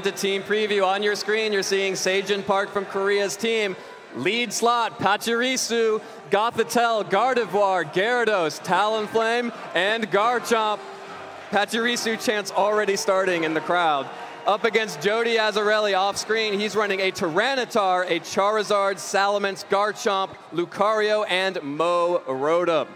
To team preview on your screen, you're seeing Jun Park from Korea's team. Lead slot, Pachirisu, Gothitelle, Gardevoir, Gyarados, Talonflame, and Garchomp. Pachirisu chants already starting in the crowd. Up against Jeudy Azzarelli off screen, he's running a Tyranitar, a Charizard, Salamence, Garchomp, Lucario, and Mo Rotom.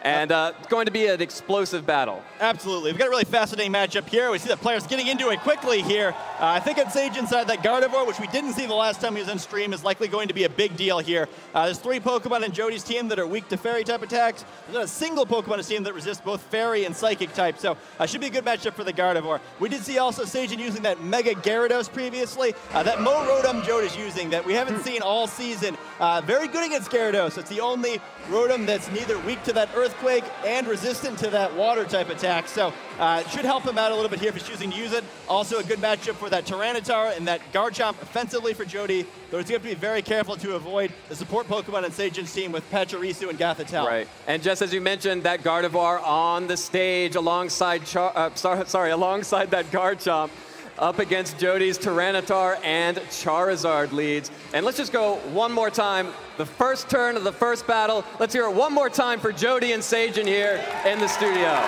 And it's going to be an explosive battle. Absolutely. We've got a really fascinating matchup here. We see the players getting into it quickly here. I think it's Sage inside that Gardevoir, which we didn't see the last time he was on stream, is likely going to be a big deal here. There's 3 Pokemon in Jody's team that are weak to Fairy type attacks. There's not a single Pokemon in his team that resists both Fairy and Psychic type, so should be a good matchup for the Gardevoir. We did see also Sage using that Mega Gyarados previously. That Mo Rotom Jody's using that we haven't seen all season. Very good against Gyarados. It's the only Rotom that's neither weak to that Earthquake and resistant to that water type attack. So it should help him out a little bit here if he's choosing to use it. Also a good matchup for that Tyranitar and that Garchomp offensively for Jeudy, though he's going to have to be very careful to avoid the support Pokemon in Sage's team with Pachirisu and Gothitelle. Right, and just as you mentioned, that Gardevoir on the stage alongside alongside that Garchomp, up against Jody's Tyranitar and Charizard leads. And let's just go one more time. The first turn of the first battle. Let's hear it one more time for Jeudy and Sajin here in the studio.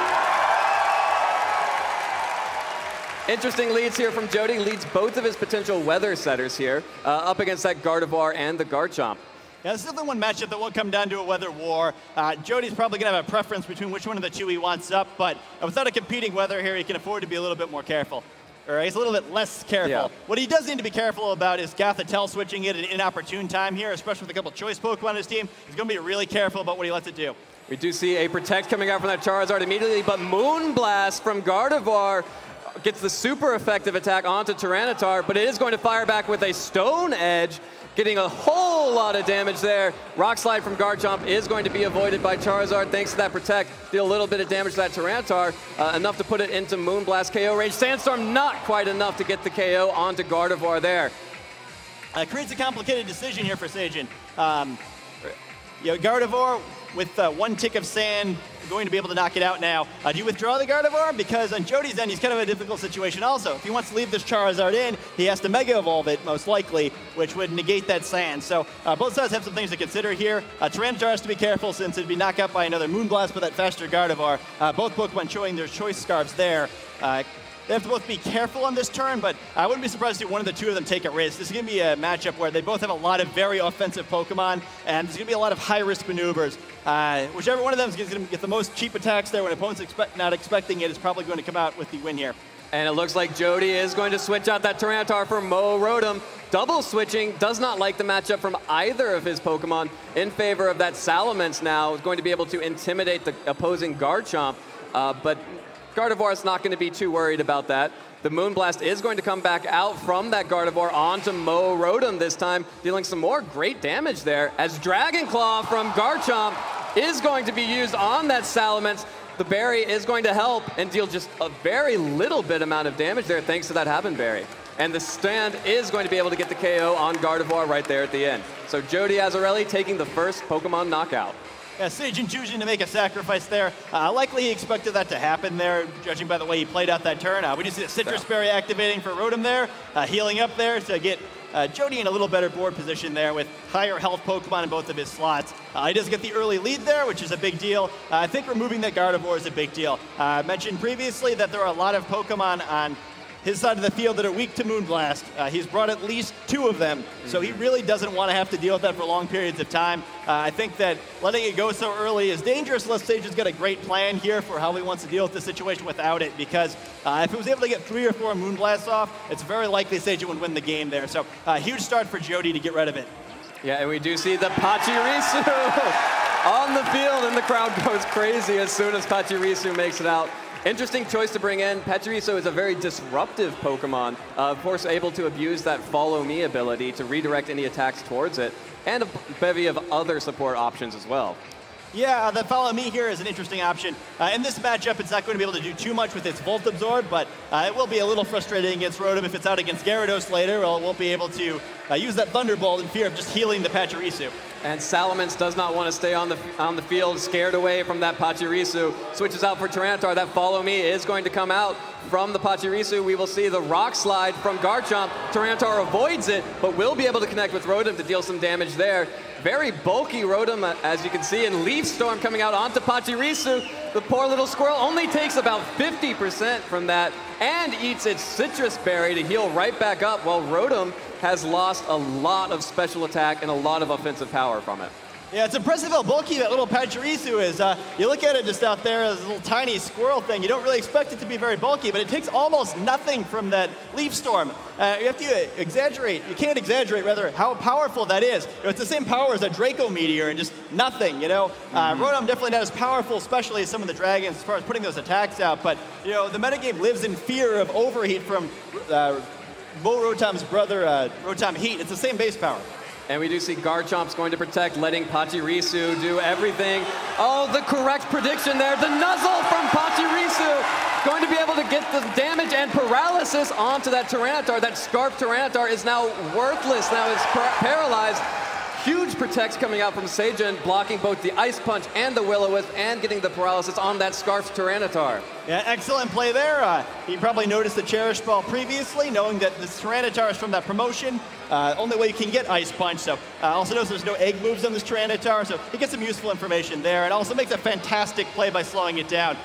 Interesting leads here from Jeudy. Leads both of his potential weather setters here up against that Gardevoir and the Garchomp. Yeah, this is definitely one matchup that will come down to a weather war. Jody's probably going to have a preference between which one of the two he wants up, but without a competing weather here, he can afford to be a little bit more careful. Or he's a little bit less careful. Yeah. What he does need to be careful about is Gothitelle switching it at an inopportune time here, especially with a couple choice Pokemon on his team. He's going to be really careful about what he lets it do. We do see a Protect coming out from that Charizard immediately, but Moonblast from Gardevoir gets the super effective attack onto Tyranitar, but it is going to fire back with a Stone Edge, getting a whole lot of damage there. Rock Slide from Garchomp is going to be avoided by Charizard thanks to that Protect. Deal a little bit of damage to that Tyranitar, enough to put it into Moonblast KO range. Sandstorm not quite enough to get the KO onto Gardevoir there. Creates a complicated decision here for Sajin. Gardevoir with 1 tick of sand, going to be able to knock it out now. Do you withdraw the Gardevoir? Because on Jody's end, he's kind of in a difficult situation also. If he wants to leave this Charizard in, he has to Mega Evolve it, most likely, which would negate that sand. So both sides have some things to consider here. Tyranitar has to be careful since it'd be knocked out by another Moonblast with that faster Gardevoir. Both Pokemon showing their choice scarves there. They have to both be careful on this turn, but I wouldn't be surprised to see one of the two of them take a risk. This is going to be a matchup where they both have a lot of very offensive Pokemon, and there's going to be a lot of high-risk maneuvers. Whichever one of them is going to get the most cheap attacks there when opponents not expecting it is probably going to come out with the win here. And it looks like Jeudy is going to switch out that Tyranitar for Mo Rotom. Double switching, does not like the matchup from either of his Pokemon in favor of that Salamence now. Is going to be able to intimidate the opposing Garchomp, but Gardevoir is not going to be too worried about that. The Moonblast is going to come back out from that Gardevoir onto Mo Rotom this time, dealing some more great damage there, as Dragon Claw from Garchomp is going to be used on that Salamence. The berry is going to help and deal just a very little bit amount of damage there thanks to that Happen Berry. And the stand is going to be able to get the KO on Gardevoir right there at the end. So Jeudy Azzarelli taking the first Pokemon knockout. Yeah, Sajin choosing to make a sacrifice there. Likely he expected that to happen there, judging by the way he played out that turn. We just see the Citrus Berry activating for Rotom there, healing up there to get Jeudy in a little better board position there with higher health Pokemon in both of his slots. He does get the early lead there, which is a big deal. I think removing that Gardevoir is a big deal. I mentioned previously that there are a lot of Pokemon on his side of the field that are weak to Moonblast. He's brought at least 2 of them, so he really doesn't want to have to deal with that for long periods of time. I think that letting it go so early is dangerous unless Sage has got a great plan here for how he wants to deal with the situation without it, because if he was able to get 3 or 4 Moonblasts off, it's very likely Sage would win the game there. So huge start for Jeudy to get rid of it. Yeah, and we do see the Pachirisu on the field, and the crowd goes crazy as soon as Pachirisu makes it out. Interesting choice to bring in. Pachirisu is a very disruptive Pokemon, of course able to abuse that Follow Me ability to redirect any attacks towards it, and a bevy of other support options as well. Yeah, the Follow Me here is an interesting option. In this matchup, it's not going to be able to do too much with its Volt Absorb, but it will be a little frustrating against Rotom if it's out against Gyarados later. Well, it won't be able to use that Thunderbolt in fear of just healing the Pachirisu. And Salamence does not want to stay on the field, scared away from that Pachirisu. Switches out for Tyranitar. That follow me is going to come out from the Pachirisu. We will see the rock slide from Garchomp. Tyranitar avoids it, but will be able to connect with Rotom to deal some damage there. Very bulky Rotom, as you can see, and Leaf Storm coming out onto Pachirisu. The poor little squirrel only takes about 50% from that and eats its Citrus Berry to heal right back up, while Rotom has lost a lot of special attack and a lot of offensive power from it. Yeah, it's impressive how bulky that little Pachirisu is. You look at it just out there as a little tiny squirrel thing. You don't really expect it to be very bulky, but it takes almost nothing from that Leaf Storm. You have to exaggerate. You can't exaggerate, rather, how powerful that is. You know, it's the same power as a Draco Meteor and just nothing, you know. Rotom definitely not as powerful, especially as some of the dragons, as far as putting those attacks out. But, you know, the metagame lives in fear of overheat from Rotom's brother, Rotom Heat. It's the same base power. And we do see Garchomp's going to protect, letting Pachirisu do everything. Oh, the correct prediction there. The nuzzle from Pachirisu. Going to be able to get the damage and paralysis onto that Tyranitar. That Scarf Tyranitar is now worthless. Now it's paralyzed. Huge protects coming out from Seijun, blocking both the Ice Punch and the Will-O-Wisp and getting the paralysis on that Scarf Tyranitar. Yeah, excellent play there. He probably noticed the Cherish Ball previously, knowing that this Tyranitar is from that promotion. Only way you can get Ice Punch, so also knows there's no egg moves on this Tyranitar, so he gets some useful information there, and also makes a fantastic play by slowing it down.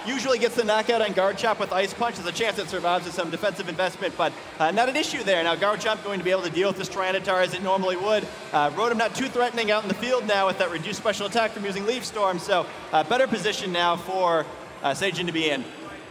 Usually gets the knockout on Garchomp with Ice Punch. There's a chance it survives with some defensive investment, but not an issue there. Now Garchomp going to be able to deal with this Tyranitar as it normally would. Rotom not too threatening out in the field now with that reduced special attack from using Leaf Storm, so better position now for Seijun to be in.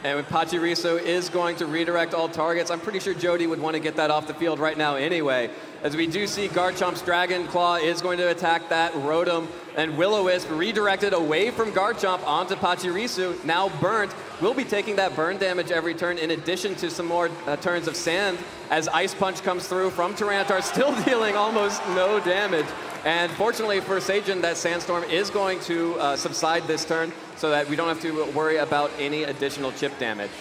And when Pachirisu is going to redirect all targets, I'm pretty sure Jeudy would want to get that off the field right now anyway. As we do see Garchomp's Dragon Claw is going to attack that Rotom, and Will-O-Wisp redirected away from Garchomp onto Pachirisu, now burnt. Will be taking that burn damage every turn in addition to some more turns of sand as Ice Punch comes through from Tyranitar, still dealing almost no damage. And fortunately for Seijun, that Sandstorm is going to subside this turn so that we don't have to worry about any additional chip damage.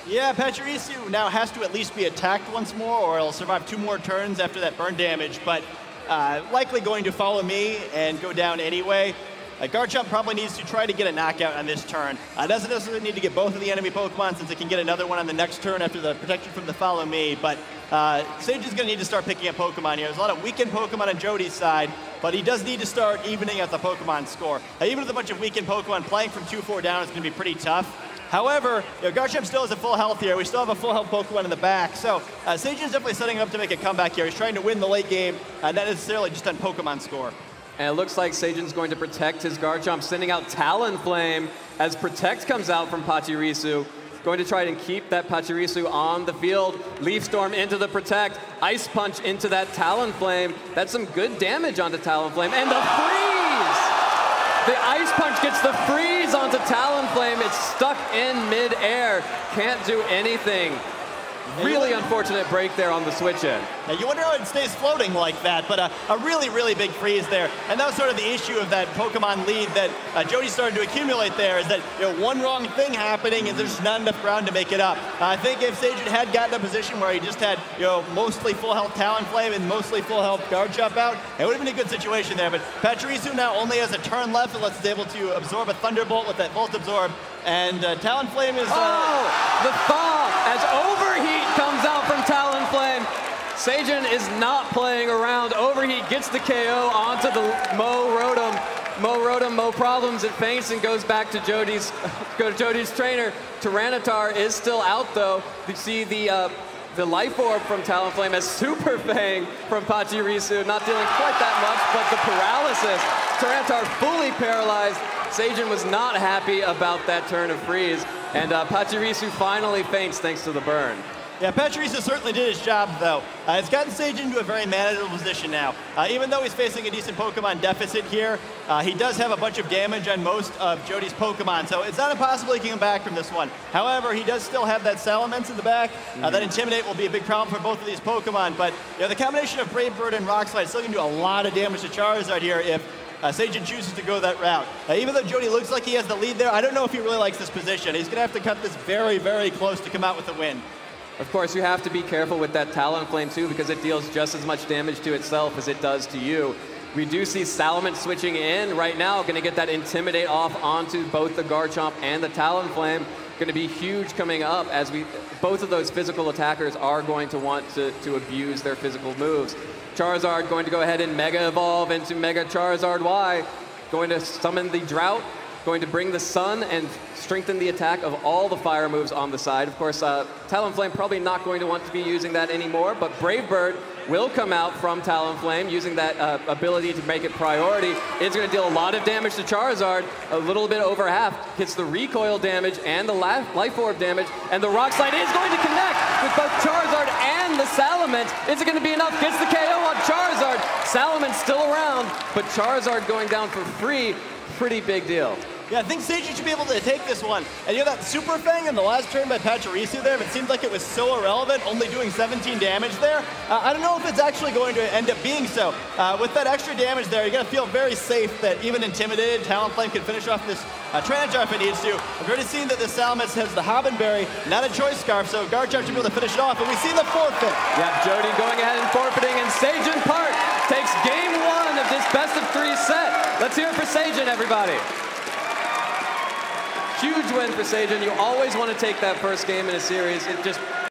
Yeah, Pachirisu now has to at least be attacked once more, or he'll survive 2 more turns after that burn damage, but likely going to follow me and go down anyway. Garchomp probably needs to try to get a knockout on this turn. Doesn't necessarily need to get both of the enemy Pokemon, since it can get another one on the next turn after the protection from the follow me, but Seijun's going to need to start picking up Pokemon here. There's a lot of weakened Pokemon on Jeudy's side, but he does need to start evening out the Pokemon score. Even with a bunch of weakened Pokemon, playing from 2-4 down is going to be pretty tough. However, you know, Garchomp still has a full health here. We still have a full health Pokemon in the back. So Seijun's definitely setting up to make a comeback here. He's trying to win the late game, not necessarily just on Pokemon score. And it looks like Seijun's going to protect his Garchomp, sending out Talonflame as Protect comes out from Pachirisu. Going to try and keep that Pachirisu on the field. Leaf Storm into the Protect. Ice Punch into that Talonflame. That's some good damage onto Talonflame. And the freeze! The Ice Punch gets the freeze onto Talonflame. It's stuck in mid-air. Can't do anything. Really unfortunate break there on the switch-in. Now you wonder how it stays floating like that, but a really, really big freeze there. And that was sort of the issue of that Pokemon lead that Jeudy started to accumulate there, is that, you know, one wrong thing happening and there's just not enough ground to make it up. I think if Seijun had gotten a position where he just had, you know, mostly full health Talonflame and mostly full health Garchomp out, it would have been a good situation there. But Pachirisu now only has a turn left unless it's able to absorb a Thunderbolt with that Volt Absorb. And Talonflame is... the thaw as Overheat comes out from Talonflame. Seijun is not playing around. Overheat gets the KO onto the Rotom, Mo problems. It faints and goes back to Jeudy's trainer. Tyranitar is still out though. You see the Life Orb from Talonflame as Super Fang from Pachirisu, not dealing quite that much, but the paralysis. Tyranitar fully paralyzed. Seijun was not happy about that turn of freeze, and Pachirisu finally faints thanks to the burn. Yeah, Pachirisu certainly did his job, though. It's gotten Seijun to a very manageable position now. Even though he's facing a decent Pokemon deficit here, he does have a bunch of damage on most of Jeudy's Pokemon, so it's not impossible he can come back from this one. However, he does still have that Salamence in the back. That Intimidate will be a big problem for both of these Pokemon, but you know, the combination of Brave Bird and Rock Slide is still going to do a lot of damage to Charizard here if Seijun chooses to go that route. Even though Jeudy looks like he has the lead there, I don't know if he really likes this position. He's going to have to cut this very, very close to come out with the win. Of course, you have to be careful with that Talonflame too, because it deals just as much damage to itself as it does to you. We do see Salamence switching in right now, going to get that Intimidate off onto both the Garchomp and the Talonflame. Going to be huge coming up as both of those physical attackers are going to want to abuse their physical moves. Charizard going to go ahead and Mega Evolve into Mega Charizard Y, going to summon the Drought, going to bring the Sun and strengthen the attack of all the fire moves on the side. Of course, Talonflame probably not going to want to be using that anymore, but Brave Bird will come out from Talonflame using that ability to make it priority. It's going to deal a lot of damage to Charizard, a little bit over half. Gets the recoil damage and the life orb damage, and the Rock Slide is going to connect with both Charizard and the Salamence. Is it going to be enough? Gets the KO on Charizard. Salamence still around, but Charizard going down for free. Pretty big deal. Yeah, I think Seiji should be able to take this one. And you know that Super Fang in the last turn by Pachirisu there, it seemed like it was so irrelevant, only doing 17 damage there. I don't know if it's actually going to end up being so. With that extra damage there, you're going to feel very safe that even intimidated, Talonflame can finish off this Tyranitar if it needs to. We've already seen that the Salamence has the Hobbenberry, not a Choice Scarf, so Garchomp should be able to finish it off. And we see the forfeit. Yeah, Jeudy going ahead and forfeiting, and Jun Park takes game 1 of this best-of-3 set. Let's hear it for Jun, everybody. Huge win for Jun. You always want to take that first game in a series. It just